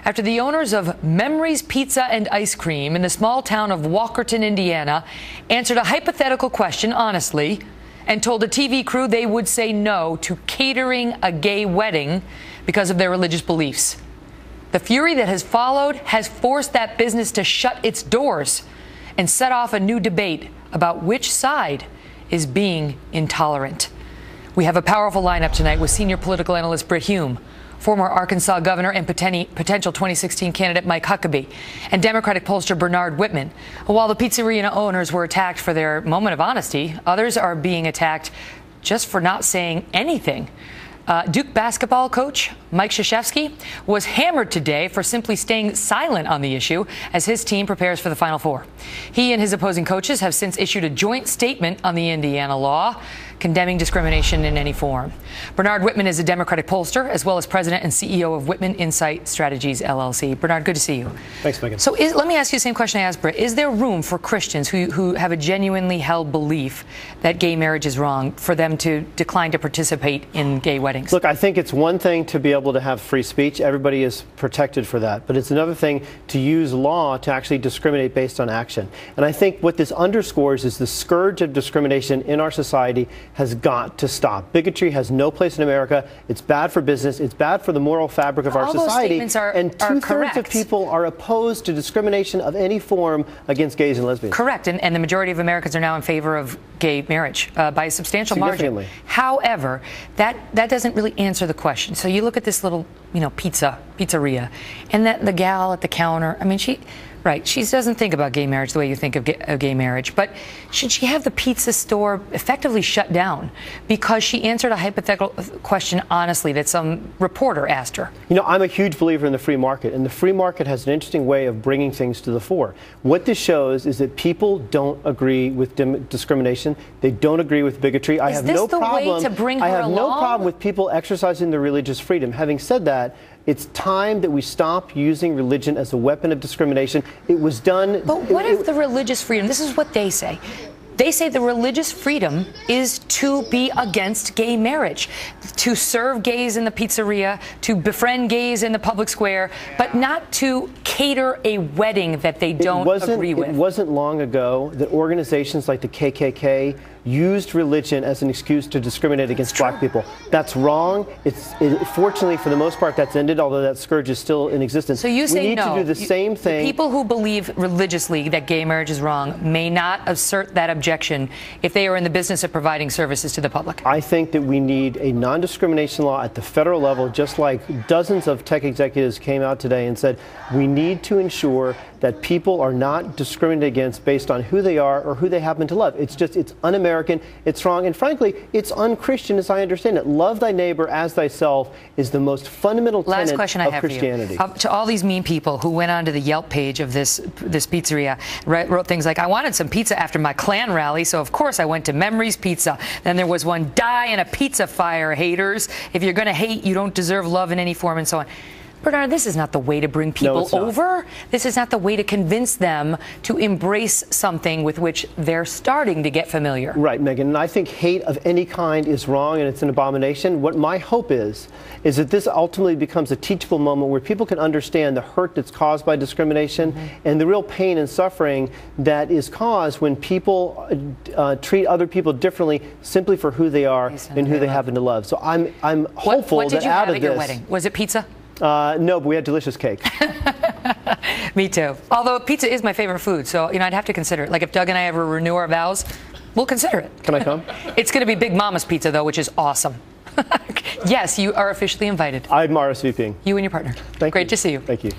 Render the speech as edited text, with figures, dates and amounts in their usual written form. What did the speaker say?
after the owners of Memories Pizza and Ice Cream in the small town of Walkerton, Indiana, answered a hypothetical question honestly and told a TV crew they would say no to catering a gay wedding because of their religious beliefs. The fury that has followed has forced that business to shut its doors and set off a new debate about which side is being intolerant. We have a powerful lineup tonight with senior political analyst Brit Hume, former Arkansas governor and potential 2016 candidate Mike Huckabee, and Democratic pollster Bernard Whitman. While the Pizzeria owners were attacked for their moment of honesty, others are being attacked just for not saying anything. Duke basketball coach Mike Krzyzewski was hammered today for simply staying silent on the issue as his team prepares for the Final Four. He and his opposing coaches have since issued a joint statement on the Indiana law condemning discrimination in any form. Bernard Whitman is a Democratic pollster as well as president and CEO of Whitman Insight Strategies, LLC. Bernard, good to see you. Thanks, Megyn. So let me ask you the same question I asked Britt. Is there room for Christians who have a genuinely held belief that gay marriage is wrong for them to decline to participate in gay weddings? Look, I think it's one thing to be able to have free speech. Everybody is protected for that. But it's another thing to use law to actually discriminate based on action. And I think what this underscores is the scourge of discrimination in our society has got to stop. Bigotry has no place in America. It's bad for business. It's bad for the moral fabric of our society. And two-thirds of people are opposed to discrimination of any form against gays and lesbians. Correct. And the majority of Americans are now in favor of gay marriage by a substantial margin. However, that doesn't really answer the question. So you look at this little, pizzeria, and the gal at the counter, I mean, she doesn't think about gay marriage the way you think of gay marriage, but should she have the pizza store effectively shut down because she answered a hypothetical question honestly that some reporter asked her? I'm a huge believer in the free market, and the free market has an interesting way of bringing things to the fore. What this shows is that people don't agree with discrimination. They don't agree with bigotry. I have no problem with people exercising their religious freedom. Having said that, it's time that we stop using religion as a weapon of discrimination. It was done. But what if the religious freedom, this is what they say. They say the religious freedom is to be against gay marriage, to serve gays in the pizzeria, to befriend gays in the public square, but not to cater a wedding that they don't agree with. It wasn't long ago that organizations like the KKK used religion as an excuse to discriminate against black people. That's wrong. Fortunately, for the most part, that's ended, although that scourge is still in existence. So you say we need to do the same thing. People who believe religiously that gay marriage is wrong may not assert that objection if they are in the business of providing services to the public. I think that we need a non-discrimination law at the federal level, just like dozens of tech executives came out today and said we need to ensure that people are not discriminated against based on who they are or who they happen to love. It's un-American, it's wrong, and frankly, it's un-Christian as I understand it. Love thy neighbor as thyself is the most fundamental tenet of Christianity. To all these mean people who went onto the Yelp page of this pizzeria, wrote things like, I wanted some pizza after my Klan rally, so of course I went to Memories Pizza. Then there was one, die in a pizza fire, haters. If you're going to hate, you don't deserve love in any form, and so on. Bernard, this is not the way to bring people over. This is not the way to convince them to embrace something with which they're starting to get familiar. Right, Megyn. And I think hate of any kind is wrong and it's an abomination. What my hope is that this ultimately becomes a teachable moment where people can understand the hurt that's caused by discrimination and the real pain and suffering that is caused when people treat other people differently simply for who they are and who they happen to love. So I'm hopeful what did that you out have of at your wedding? Was it pizza? No, but we had delicious cake. Me too. Although pizza is my favorite food, so I'd have to consider it. Like if Doug and I ever renew our vows, we'll consider it. Can I come? It's going to be Big Mama's Pizza though, which is awesome. Yes, you are officially invited. I'm RSVPing. You and your partner. Thank you. Great to see you. Thank you.